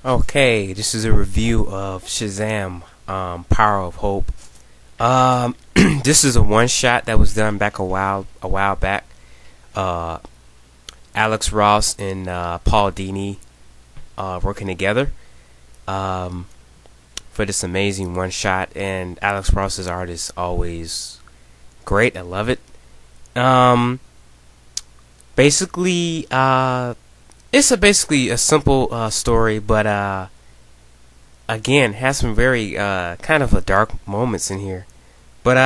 Okay, this is a review of Shazam, Power of Hope. This is a one shot that was done back a while back. Uh, Alex Ross and Paul Dini working together um, for this amazing one shot, and Alex Ross's art is always great. I love it. Um, basically, it's basically a simple story, but again has some very kind of a dark moments in here. But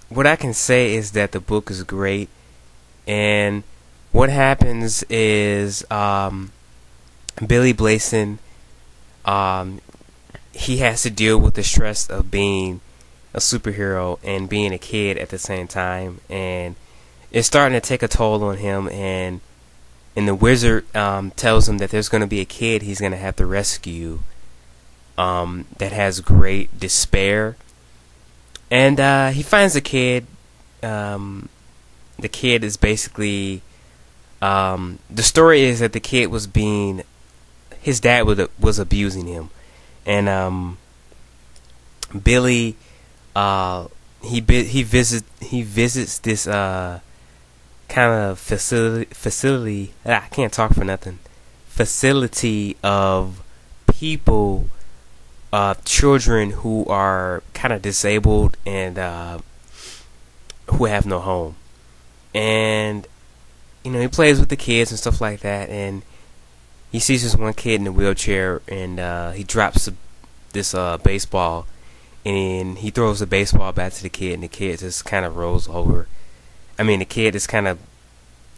what I can say is that the book is great, and what happens is Billy Blayson, um, he has to deal with the stress of being a superhero and being a kid at the same time, and it's starting to take a toll on him. And the wizard tells him that there's going to be a kid he's going to have to rescue that has great despair. And he finds the kid. The kid is basically. The story is that the kid was being. His dad was abusing him. And Billy. He visits this kind of facility. I can't talk for nothing. Facility of people, children who are kind of disabled and who have no home. And he plays with the kids and stuff like that. And he sees this one kid in a wheelchair, and he drops this baseball, and he throws the baseball back to the kid, and the kid just kind of rolls over. I mean, the kid is kind of,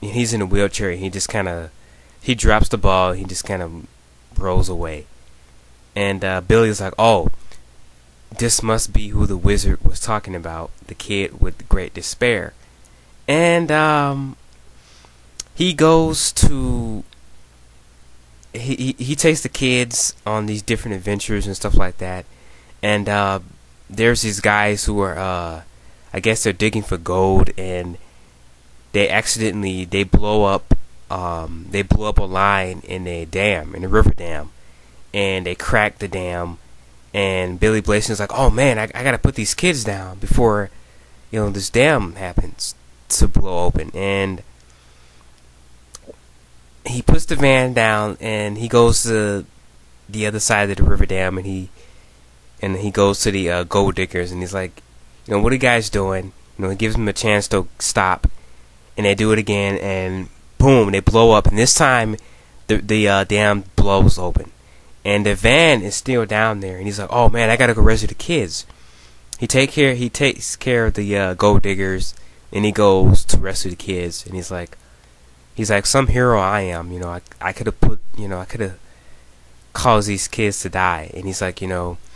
he's in a wheelchair, and he drops the ball, he just kind of rolls away. And Billy's like, oh, this must be who the wizard was talking about, the kid with great despair. And he goes to, he takes the kids on these different adventures and stuff like that. And there's these guys who are, I guess they're digging for gold, and they blow up a line in a dam, in a river dam, and they crack the dam. And Billy Blayson's like, oh man, I gotta put these kids down before this dam happens to blow open. And he puts the van down, and he goes to the other side of the river dam, and he goes to the gold diggers, and he's like, what are you guys doing? He gives them a chance to stop, and they do it again, and boom, they blow up. And this time, the dam blows open, and the van is still down there. And he's like, "Oh man, I gotta go rescue the kids." He takes care of the gold diggers, and he goes to rescue the kids. And he's like, "Some hero I am. I could have I could have caused these kids to die." And he's like, he kind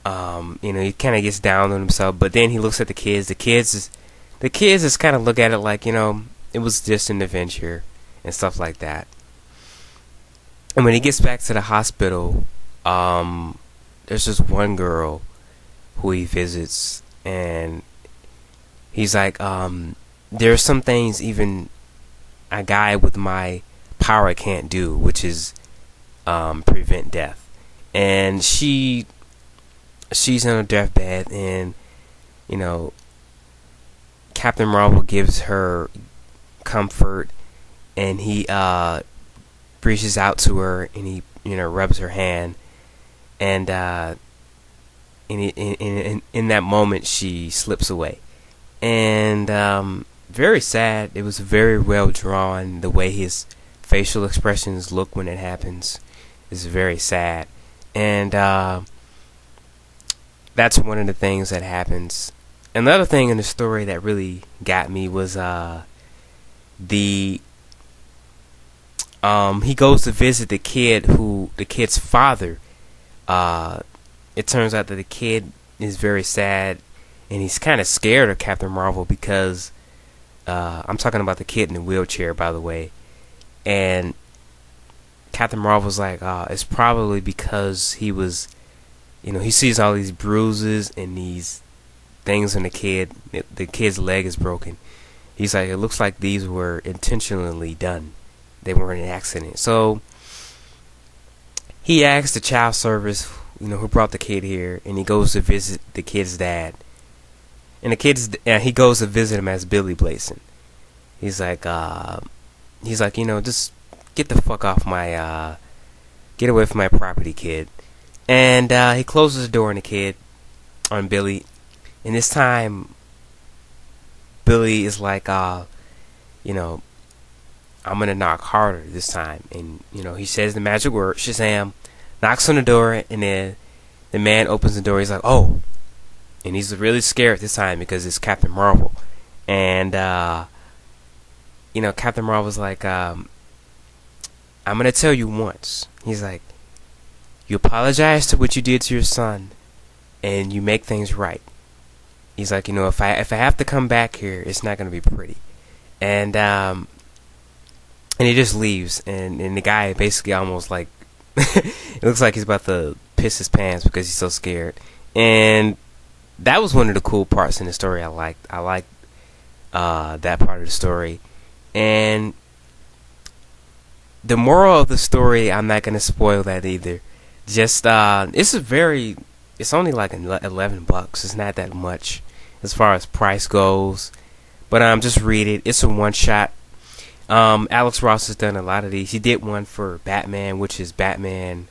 of gets down on himself, but then he looks at the kids. The kids just kind of look at it like, it was just an adventure and stuff like that. And when he gets back to the hospital, there's this one girl who he visits, and he's like, there's some things even a guy with my power can't do, which is prevent death. And she's in a deathbed, and Captain Marvel gives her comfort, and he reaches out to her, and he rubs her hand, and in that moment she slips away. And very sad. It was very well drawn. The way his facial expressions look when it happens is very sad. And that's one of the things that happens. Another thing in the story that really got me was he goes to visit the kid's father. It turns out that the kid is very sad, and he's kind of scared of Captain Marvel because I'm talking about the kid in the wheelchair, by the way. And Captain Marvel's like, it's probably because he was, he sees all these bruises and these things in the kid. The kid's leg is broken. He's like, it looks like these were intentionally done. they were in an accident. So he asks the child service, who brought the kid here, and he goes to visit the kid's dad. And he goes to visit him as Billy Blazin. He's like, just get the fuck off my, get away from my property, kid. And he closes the door on the kid, on Billy. And this time, Billy is like, I'm gonna knock harder this time. And, he says the magic word, Shazam, knocks on the door, and then the man opens the door. He's like, oh. And he's really scared this time because it's Captain Marvel. And, Captain Marvel's like, I'm gonna tell you once. He's like, you apologize to what you did to your son, and you make things right. He's like, if I have to come back here, it's not gonna be pretty. And he just leaves, and the guy basically almost like it looks like he's about to piss his pants because he's so scared. And that was one of the cool parts in the story. I liked that part of the story. And the moral of the story, I'm not gonna spoil that either. Just it's only like $11. It's not that much as far as price goes, but just read it. It's a one shot. Alex Ross has done a lot of these. He did one for Batman, which is Batman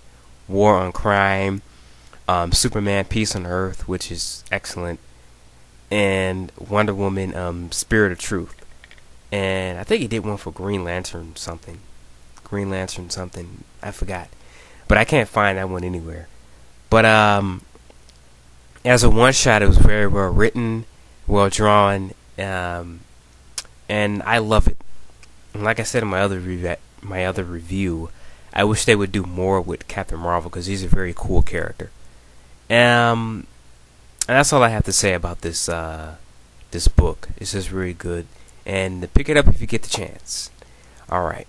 War on Crime, Superman Peace on Earth, which is excellent, and Wonder Woman Spirit of Truth. And I think he did one for Green Lantern something, I forgot, but I can't find that one anywhere. But as a one shot, it was very well written, well drawn, and I love it. And like I said in my other review, I wish they would do more with Captain Marvel because he's a very cool character. And that's all I have to say about this book. It's just really good, and pick it up if you get the chance. All right.